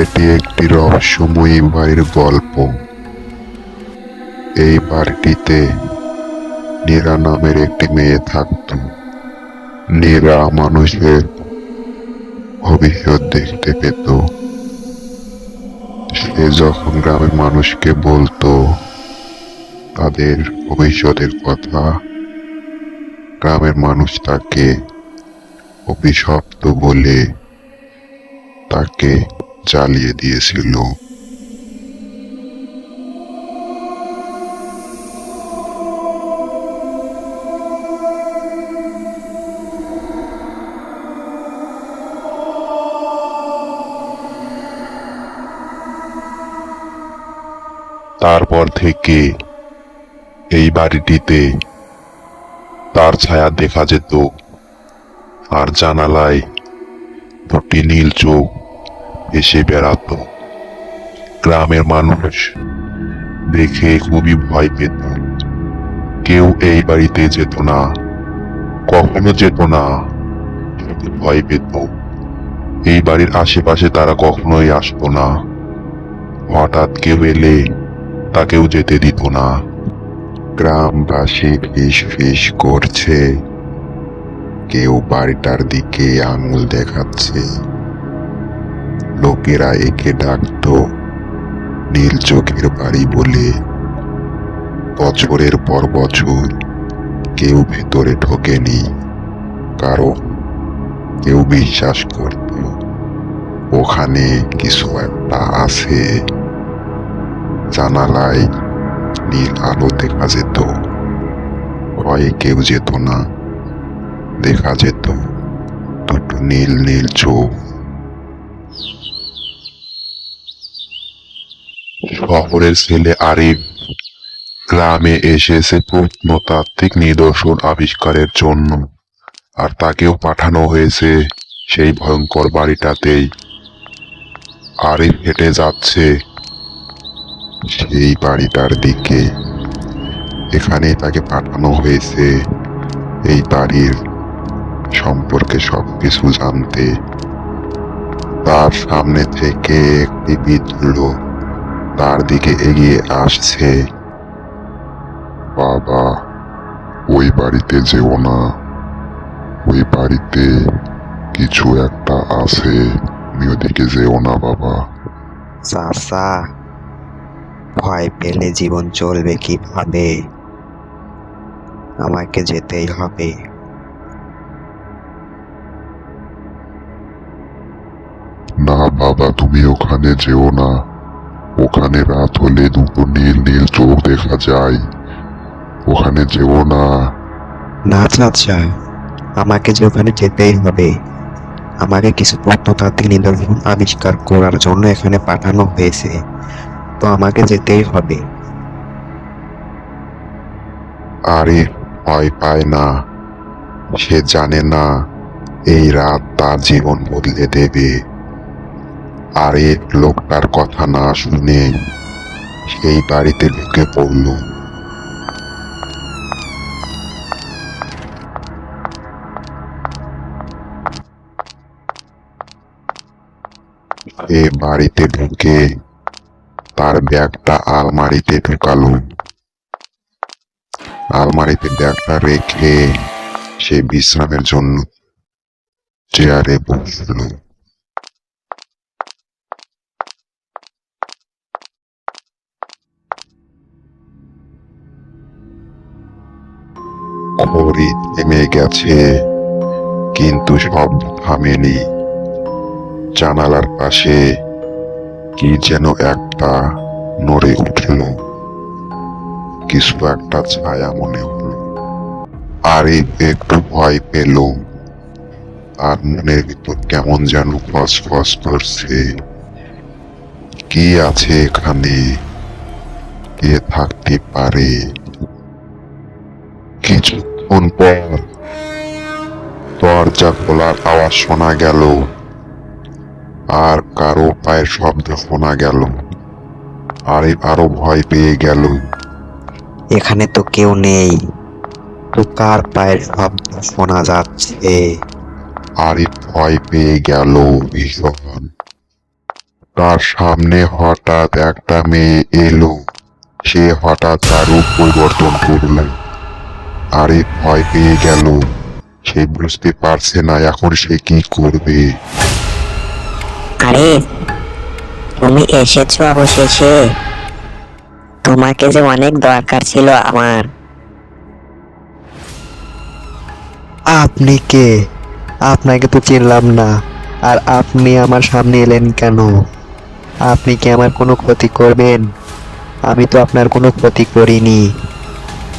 এটি একটি রহস্যময়ী বাড়ির গল্প। এই বাড়িটিতে নীরা নামের একটি মেয়ে থাকত। নীরা মানুষের ভবিষ্যৎ দেখতে পেত। সে যখন গ্রামের মানুষকে বলতো তাদের ভবিষ্যতের কথা, গ্রামের মানুষ তাকে অভিশপ্ত বলে তাকে জ্বালিয়ে দিয়েছিল। তারপর থেকে এই বাড়িটিতে তার ছায়া দেখা যেত, আর জানালায় দুটি নীল চোখ এসে বেড়াতো। গ্রামের মানুষ দেখে খুবই ভয় পেত। কেউ এই বাড়িতে যেত না, কখনো যেত না, শুধু ভয় পেত। এই বাড়ির আশেপাশে তারা কখনোই আসতো না। হঠাৎ কেউ এলে তাকেও যেতে দিত না। গ্রামবাসী ফিস ফিস করছে, কেউ বাড়িটার দিকে আঙুল দেখাচ্ছে। লোকেরা একে ডাকতো নীল চোখের বাড়ি বলে। বছরের পর বছর কেউ ভেতরে ঢোকেনি, কারণ কেউ বিশ্বাস করত ওখানে কিছু একটা আছে। জানালায় নীল আলো দেখা যেত, ভয়ে কেউ যেত না। দেখা যেত দুটো নীল নীল চোখ। শহরের ছেলে আরিফ গ্রামে এসেছে প্রত্নতাত্ত্বিক নিদর্শন আবিষ্কারের জন্য, আর তাকেও পাঠানো হয়েছে সেই ভয়ঙ্কর বাড়িটাতেই। আরিফ হেঁটে যাচ্ছে সেই বাড়িটার দিকে। এখানে তাকে পাঠানো হয়েছে এই বাড়ির সম্পর্কে সবকিছু জানতে। তার সামনে থেকে একটি বৃদ্ধ লোক তার দিকে এগিয়ে আসছে। বাবা, ওই বাড়িতে যেও না, ওই বাড়িতে কিছু একটা আছে, তুমি ওদিকে যেও না বাবা। চাচা, ভয় পেলে জীবন চলবে কিভাবে? আমাকে যেতেই হবে। না বাবা, তুমি ওখানে যেও না। ওখানে রাত হলে দুটো নীল নীল চোখ দেখা যায়, ওখানে যেও না। না চাচা, আমাকে যে ওখানে যেতেই হবে। আমাকে কিছু প্রত্নতাত্ত্বিক নিদর্শন আবিষ্কার করার জন্য এখানে পাঠানো হয়েছে, তো আমাকে যেতেই হবে। আরে ভয় পায় না, সে জানে না এই রাত তার জীবন বদলে দেবে। আর এই লোকটার কথা না শুনে সেই বাড়িতে ঢুকে পড়ল। এ বাড়িতে ঢুকে তার ব্যাগটা আলমারিতে ঢুকালো। আলমারিতে ব্যাগটা রেখে সে বিশ্রামের জন্য চেয়ারে বসলো। ঘড়ি থেমে গেছে, কিন্তু শব্দ থামেনি। জানালার পাশে কি যেন একটা নড়ে উঠল, কিছু একটা ছায়া মনে হলো। আরিফ একটু ভয় পেল। আর মনের ভিতর কেমন যেন ফসফস করছে, কি আছে এখানে, কে থাকতে পারে। কিছুক্ষণ পর দরজা খোলার আওয়াজ শোনা গেল, আর কারো পায়ের শব্দ শোনা গেল। আরিফ আরো ভয় পেয়ে গেল। এখানে তো কেউ নেই, তো কার পায়ের শব্দ শোনা যাচ্ছে? আরিফ ভয় পেয়ে গেল ভীষণ। তার সামনে হঠাৎ একটা মেয়ে এলো। সে হঠাৎ তার রূপ পরিবর্তন করলো। আরিফ ভয় পেয়ে গেল। সে বুঝতে পারছে না এখন সে কি করবে। আরে, তুমি এসেছো অবশেষে। তোমাকে যে অনেক দরকার ছিল আমার। আপনি কে? আপনাকে তো চিনলাম না। আর আপনি আমার সামনে এলেন কেন? আপনি কি আমার কোনো ক্ষতি করবেন? আমি তো আপনার কোনো ক্ষতি করিনি।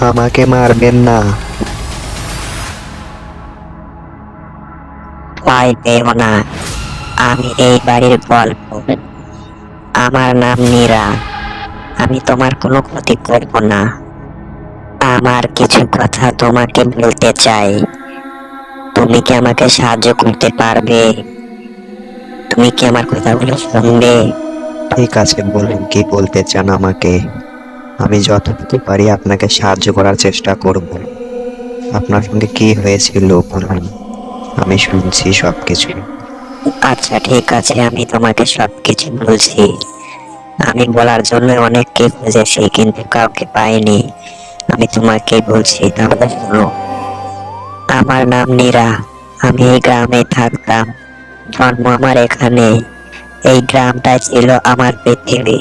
আমাকে মারবেন না। ভয় পেও না, আমি এই বাড়ির গল্প। আমার নাম নীরা। আমি তোমার কোনো ক্ষতি করব না। আমার কিছু কথা তোমাকে বলতে চাই। তুমি কি আমাকে সাহায্য করতে পারবে? তুমি কি আমার কথাগুলো শুনবে? ঠিক আছে, বলুন কি বলতে চান আমাকে। আমি যতটুকু পারি আপনাকে সাহায্য করার চেষ্টা করব। আপনার সঙ্গে কি হয়েছিল বলুন, আমি শুনছি সবকিছু। আচ্ছা ঠিক আছে, আমি তোমাকে সবকিছু বলছি। আমি বলার জন্য অনেককে খুঁজেছি কিন্তু কাউকে পাইনি। আমি তোমাকে বলছি, তাহলে শোনো। আমার নাম নীরা। আমি এই গ্রামে থাকতাম। জন্ম আমার এখানে। এই গ্রামটাই ছিল আমার পৃথিবী।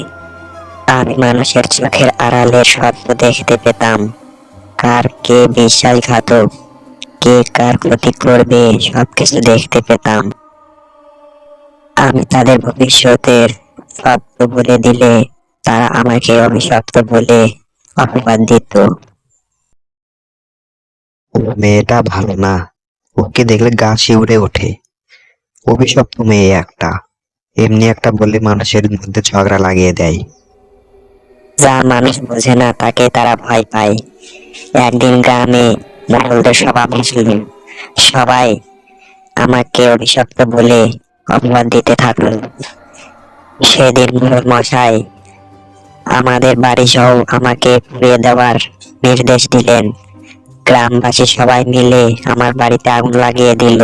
আমি মানুষের চোখের আড়ালে স্বপ্ন দেখতে পেতাম। কার কে বিশ্বাসঘাতক, কে কার ক্ষতি করবে, সবকিছু দেখতে পেতাম। আমি তাদের ভবিষ্যতের সত্য বলে দিলে তারা আমাকে অভিশপ্ত বলে অপবাদ দিত। ও মেয়েটা ভালো না, ওকে দেখলে গা শিউরে ওঠে। অভিশপ্ত মেয়ে একটা, এমনি একটা বললে মানুষের মধ্যে ঝগড়া লাগিয়ে দেয়। যা মানুষ বোঝে না তাকে তারা ভয় পায়। একদিন গ্রামে মোড়লদের সভা বসল। সবাই আমাকে অভিশপ্ত বলে অপবাদ দিতে থাকলো। সেদিন মোড়ল মশাই আমাদের বাড়ি সহ আমাকে পুড়িয়ে দেওয়ার নির্দেশ দিলেন। গ্রামবাসী সবাই মিলে আমার বাড়িতে আগুন লাগিয়ে দিল।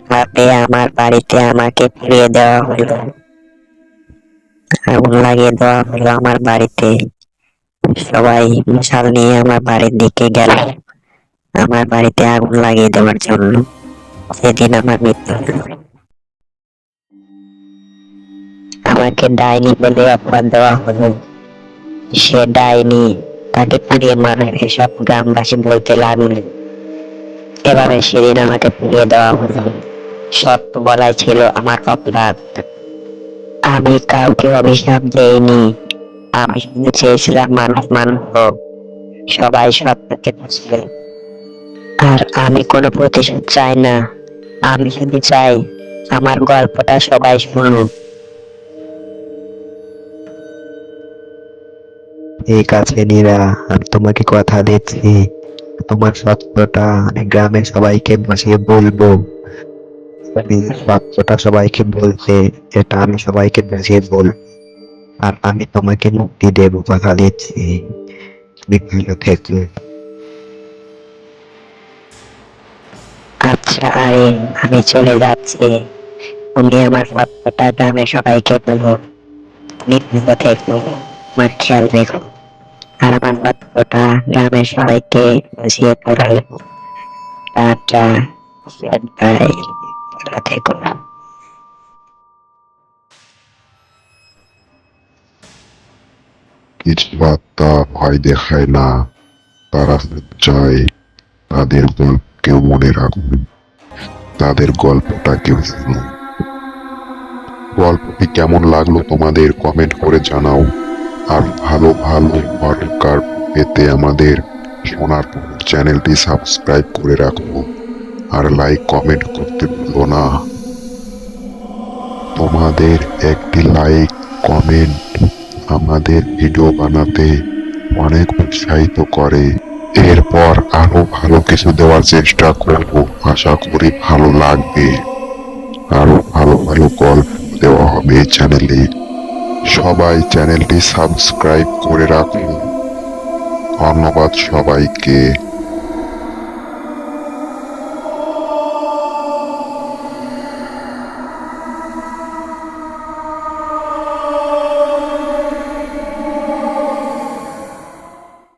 তারপরে আমার বাড়িতে আমাকে পুড়িয়ে দেওয়া হলো। আগুন লাগিয়ে দেওয়া হলো আমার বাড়িতে। সবাই মশাল নিয়ে আমার বাড়ির দিকে গেল আমার বাড়িতে আগুন লাগিয়ে দেওয়ার জন্য। সেদিন আমার মৃত্যু হলো। আমাকে ডাইনি বলে অপবাদ দেওয়া হলো। সে ডাইনি, তাকে পুড়িয়ে মারা, এসব গ্রামবাসী বলতে লাগলো। এভাবে সেদিন আমাকে পুড়িয়ে দেওয়া হলো। সত্য বলাই ছিল আমার অপরাধ। আমি কাউকে অভিশাপ দেইনি। আমি শুধু চেয়েছিলাম মানুষ মানুষ হোক, সবাই সত্যকে বুঝবে। আর আমি কোনো প্রতিশোধ চাই না। আমি শুধু চাই আমার গল্পটা সবাই শুনুক। ঠিক আছে নীরা, আমি তোমাকে কথা দিচ্ছি, তোমার সত্যটা আমি গ্রামের সবাইকে বসিয়ে বলবো। আমি সত্যটা সবাইকে বলতে, এটা আমি সবাইকে বুঝিয়ে বলবো। আর আমি তোমাকে মুক্তি দেবো, কথা দিচ্ছি। তুমি ভালো থেকো। আচ্ছা আরে, আমি চলে যাচ্ছি। তুমি আমার সত্যটা গ্রামের সবাইকে বলো। তুমি ভালো থেকো, আমার খেয়াল রেখো। আর আমার সত্যটা গ্রামের সবাইকে বুঝিয়ে বলো। টাটা, বাই, ভালো থেকো। কিছু আত্মা ভয় দেখায় না, তারা চায় তাদের গল্প কেউ মনে রাখুন, তাদের গল্পটা কেউ শুনুন। গল্পটি কেমন লাগলো তোমাদের কমেন্ট করে জানাও। আর ভালো ভালো হরর পেতে আমাদের সোনার পুকুর চ্যানেলটি সাবস্ক্রাইব করে রাখো। আর লাইক কমেন্ট করতে ভুলো না। তোমাদের একটি লাইক কমেন্ট আমাদের ভিডিও বানাতে অনেক উৎসাহিত করে। এরপর আরো ভালো কিছু দেওয়ার চেষ্টা করব, আশা করি ভালো লাগবে। আরো ভালো ভালো গল্প দেওয়া হবে এই চ্যানেলে। সবাই চ্যানেলটি সাবস্ক্রাইব করে রাখুন। ধন্যবাদ সবাইকে।